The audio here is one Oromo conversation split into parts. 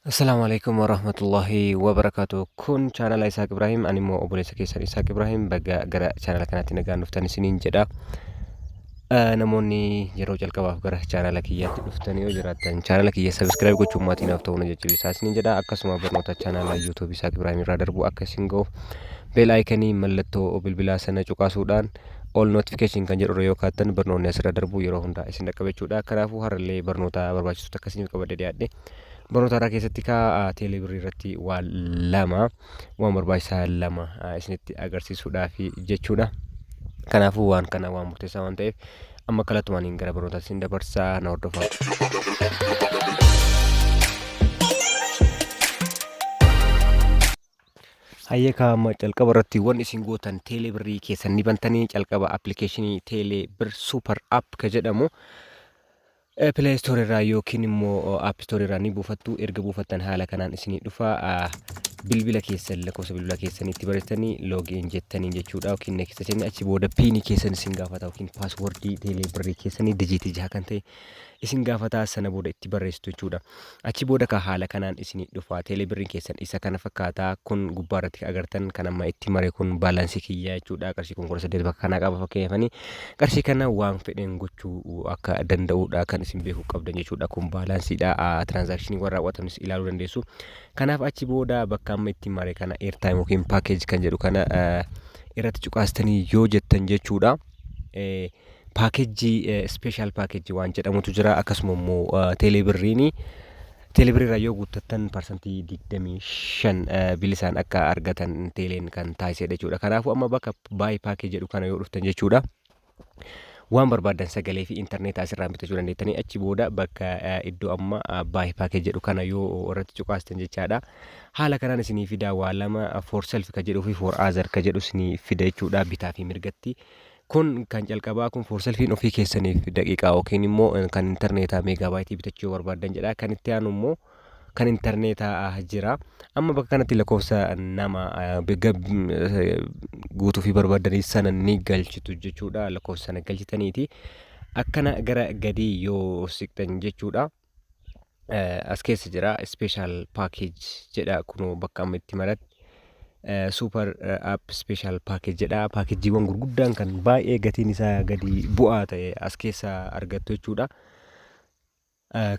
Assalamualaikum warahmatullahi wabarakatuh. Kun channel Isaac Ibrahim ani immoo obboleessa keessan Isaac Ibrahim baga gara channel kanaatti nagaan dhuftan isiniin jedha. Namoonni yeroo jalqabaaf gara channel kiyyaatti dhuftan yoo jiraattan channel kiyya subscribe gochuun maatiin naaf ta'uu na jajjabeessaa isiniin jedha. Akkasuma barnoota channel YouTube Isaac Ibrahim irraa darbu akka isin ga'uuf bell icon mallattoo bilbilaa sana cuqaasuudhaan all notification kan jedhu yoo kaattan barnoonni asirra darbu yeroo hundaa isin dhaqqabachuudha. Kanaafuu har'allee barnoota barbaachisu akkasiniif qabadee dhiyaadhe. Barnoota irraa keessatti teelee birrii irratti waan barbaachisaa lama isinitti agarsiisuudhaaf jechuudha. Kanaafuu waan kana waan murteessaa waan ta'eef amma kallattumaan gara barnootaatti isin dabarsaa na hordofaa. Hayyeekaa amma calqaba irratti waan isin gootan teelee birrii keessan ni bantanii calqaba appilikeeshinii teelee bir super app ka jedhamu Play Store irraa yookiin immoo App Store irraa ni buufattu. Erga buufattan haala kanaan isinii dhufa bilbila keessan lakkoofsa bilbila keessan itti barreessanii login jettanii jechuudha. Yookiin next jennee achi booda PIN keessan isin gaafata yookiin passwordii teelee birrii keessanii dijiitii 6 kan ta'e isin gaafata sana booda itti barreessitu jechuudha. Achi booda haala kanaan isinii dhufa teelee birrii keessan isa kana fakkaata. Kun gubbaa irratti agartan kan amma itti mare kun baalaansii kiyyaa jechuudha. Qarshii kun 8 bakka kana qaba fakkeeffanii qarshii kana waan fedhen gochuu akka danda'uudha kan isin beekuu qabdan jechuudha. Kun baalaansiidha. Transakshinii warra raawwatanis ilaaluu dandeessu. Kanaaf achi booda bakka amma itti mare kana airtime yookiin package kan jedhu kana irratti cuqaastanii yoo jettan jechuudha. Package special package waan jedhamutu jira. Akkasuma immoo teelee birriirraa yoo guuttattan parsantii 25 bilisaan akka argatan teeleen kan taasisedha jechuudha. Kanaafuu amma bakka buy package jedhu kana yoo dhuftan jechuudha. Waan barbaadan sagalee fi internet asirraan bitachuu dandeettanii achi booda bakka iddoo amma buy package jedhu kana yoo irratti cuqaastan jechaadha. Haala kanaan isinii fida waa lama for self ka jedhuu fi for other ka jedhu isinii fida jechuudha bitaa fi mirgatti. Kun kan calqabaa kun for selfiin ofii keessaniif daqiiqaa yookiin immoo kan internetaa meegaabaayitii bitachuu barbaadan jedha. Kan itti aanu immoo kan internetaa jira. Amma bakka kanatti lakkoofsa nama guutuu fi barbaadanii sana ni galchitu jechuudha. Lakkoofsa sana galchitaniiti akkana gara gadii yoo siqtan jechuudha. As keessa jira special package jedha kunoo bakka amma itti maratti super app special package jedha. Paakejiiwwan gurguddaan kan baay'ee gatiin isaa gadi bu'aa ta'e as keessa argattu jechuudha.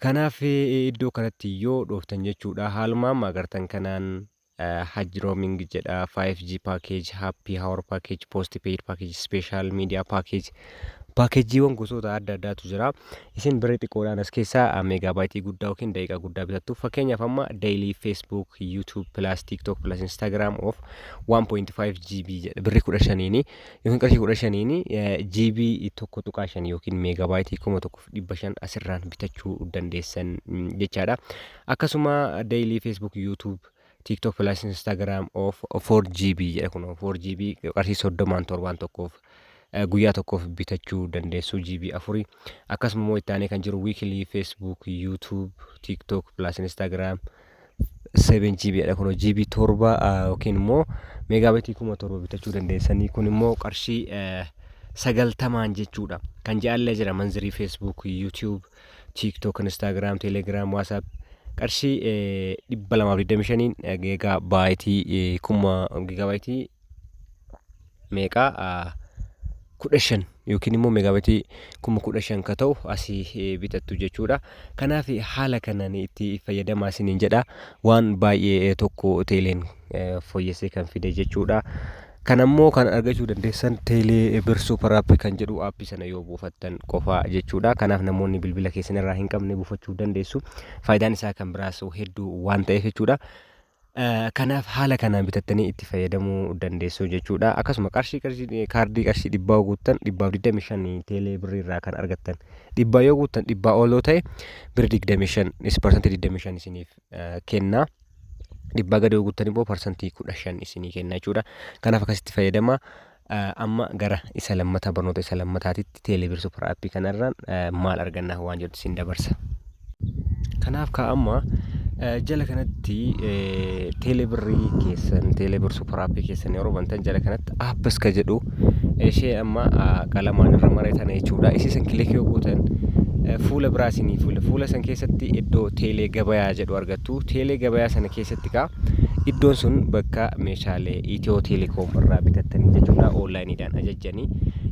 Kanaaf iddoo kanatti yoo dhuftan jechuudha haaluma amma agartan kanaan hajji roaming jedha 5G package happy hour package postpaid package special media package paakejiiwwan gosoota adda addaatu jira. Isin birrii xiqqoodhaan as keessaa meegaabaayitii guddaa yookiin daqiiqaa guddaa bitattu. Fakkeenyaaf amma daily Facebook, YouTube plus TikTok plus Instagram of 1.5 GB jedha birrii 15 yookiin qarshii 15 GB 1.5 yookiin meegaabaayitii 1,500 asirraan bitachuu dandeessan jechaadha. Akkasuma daily Facebook, YouTube, TikTok plus Instagram of 4 GB jedha kun 4 GB qarshii 37 tokkoof guyyaa tokkoof bitachuu dandeessu GB 4. Akkasuma immoo itti aanee kan jiru weekly Facebook, YouTube, TikTok plus Instagram 7 GB dha kun GB 7 yookiin immoo meegaabaayitii 7,000 bitachuu dandeessanii kun immoo qarshii 90 jechuudha. Kan jaallee jira manzirii Facebook, YouTube, TikTok, Instagram, Telegram, WhatsApp qarshii 225 giigaabayitii giigaabayitii meeqa 15 yookiin immoo meegaabaayitii 15,000 ka ta'u asii bitattu jechuudha. Kanaaf haala kanaan itti fayyadamaa isiniin jedha. Waan baay'ee tokko teeleen fooyyessee kan fide jechuudha. Kan ammoo kan argachuu dandeessan teelee bir super app kan jedhu aappii sana yoo buufattan qofa jechuudha. Kanaaf namoonni bilbila keessan irraa hin qabne buufachuu dandeessu. Faayidaan isaa kan biraas hedduu waan ta'eef jechuudha. Kanaaf haala kanaan bitattanii itti fayyadamuu dandeessu jechuudha. Akkasuma kaardii qarshii 100 guuttan 125 teelee birrii irraa kan argattan. 100 yoo guuttan 100 ol ta'e birrii 25% isiniif kenna. 100 gadi yoo guuttan immoo parsantii 15 isinii kenna jechuudha. Kanaaf akkasitti fayyadama. Amma gara isa lammataa barnoota isa lammataatitti teelee bir super app kanarraan maal arganna waan jedhu isin dabarsa. Kanaaf amma jala kanatti teelee birrii keessan teelee bir super app keessan yeroo bantan jala kanatti apps ka jedhu ishee amma qalamaan irra mareetan jechuudha. Isiisan kilik yoo gootan fuula biraa isinii fuula san keessatti iddoo teelee gabayaa jedhu argattu. Teelee gabayaa sana keessatti iddoon sun bakka meeshaalee Itiyoo Telekoom irraa bitattanii jechuudha onlaayiniidhaan ajajjanii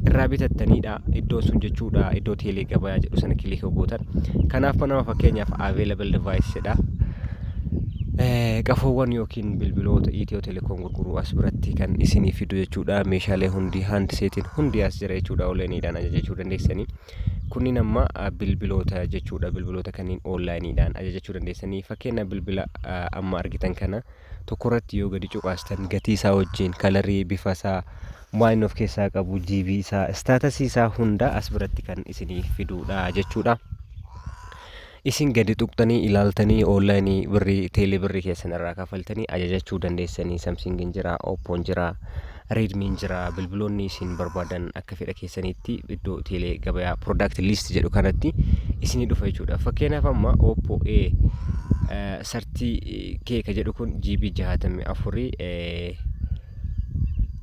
irraa bitattaniidha. Iddoon sun jechuudha iddoo teelee gabayaa jedhu sana kilikii gootan. Kanaaf nama fakkeenyaaf available device jedha. Qafoowwan yookiin bilbiloota Itiyoo Telekoom gurguru as biratti kan isinii fidu jechuudha. Meeshaalee hundi handseetiin hundi as jira jechuudha onlaayiniidhaan ajajachuu dandeessanii. Kunniin amma bilbiloota jechuudha. Bilbiloota kanneen onlaayiniidhaan ajajachuu dandeessanii. Fakkeenyaaf bilbila amma argitan kana tokko irratti yoo gadi cuqaastan gatii isaa wajjin kalarii bifa isaa waan of keessaa qabu GB isaa staatasii isaa hunda as biratti kan isinii fiduudha jechuudha. Isin gadi tuqxanii ilaaltanii onlaayinii birrii teelee birrii keessan irraa kafaltanii ajajachuu dandeessanii. Samsungin jira, Oppoon jira, Redmiin jira. Bilbiloonni isin barbaadan akka fedha keessaniitti iddoo teelee gabayaa product list jedhu kanatti isinii dhufa jechuudha. Fakkeenyaaf amma Oppo A30K jedhu kun GB 64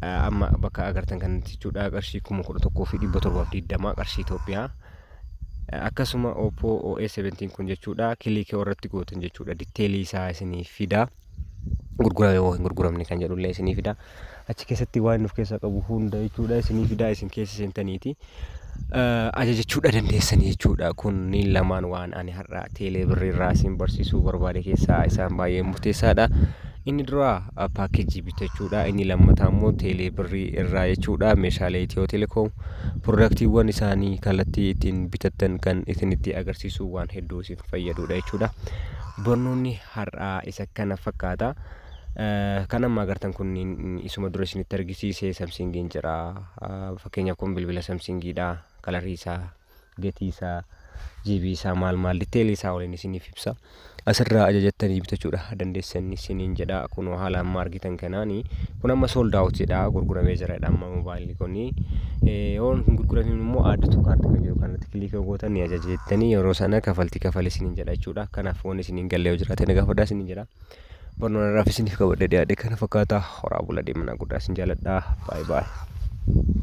amma bakka agartan kanatti jechuudha qarshii 11,720 qarshii Itoophiyaa. Akkasuma Oppo A17 kun jechuudha kilikii irratti gootan jechuudha diteelii isaa isinii fida. Gurgurame yoo hin gurguramne kan jedhullee isinii fida. Achi keessatti waan of keessaa qabu hunda jechuudha isinii fida. Isin keessa seentaniiti ajajachuudha dandeessanii jechuudha. Kunniin lamaan waan ani har'a teelee birrii irraa isin barsiisuu barbaade keessaa isaan baay'ee murteessaadha. Inni dura paakeejii bitachuudha. Inni lammataa immoo teelee birrii irraa jechuudha. Meeshaalee Itiyoo Telekoom piroodaktiiwwan isaanii kallattii ittiin bitattan kan isinitti agarsiisu waan hedduu isin fayyadudha jechuudha. Barnoonni har'aa isa kana fakkaata. Kan amma agartan kunniin isuma dura isinitti argisiise Samsungin jira. Fakkeenyaaf kun bilbila Samsungiidha. Kalarii isaa, gatii isaa, GB isaa maal diteelii isaa waliin isiniif ibsa. Asirraa ajajattanii bitachuudha dandeessanii isiniin jedha. Kun haala amma argitan kanaani kun amma sold out jedha gurguramee jira amma mobaayilii kuni. Yoon gurguramin immoo addatu kaartii kan jiru kanatti kilikii gootan ajajattanii yeroo sana kafaltii isiniin jedha jechuudha. Kanaaf waan isiniin gallee jiraate nagaafadhaa isiniin jedha. Barnoota irraa isiniif qabadhe dhiyaate kana fakkaata. Horaa bulaa deemnaa guddaa isin jaalladha. Bye bye.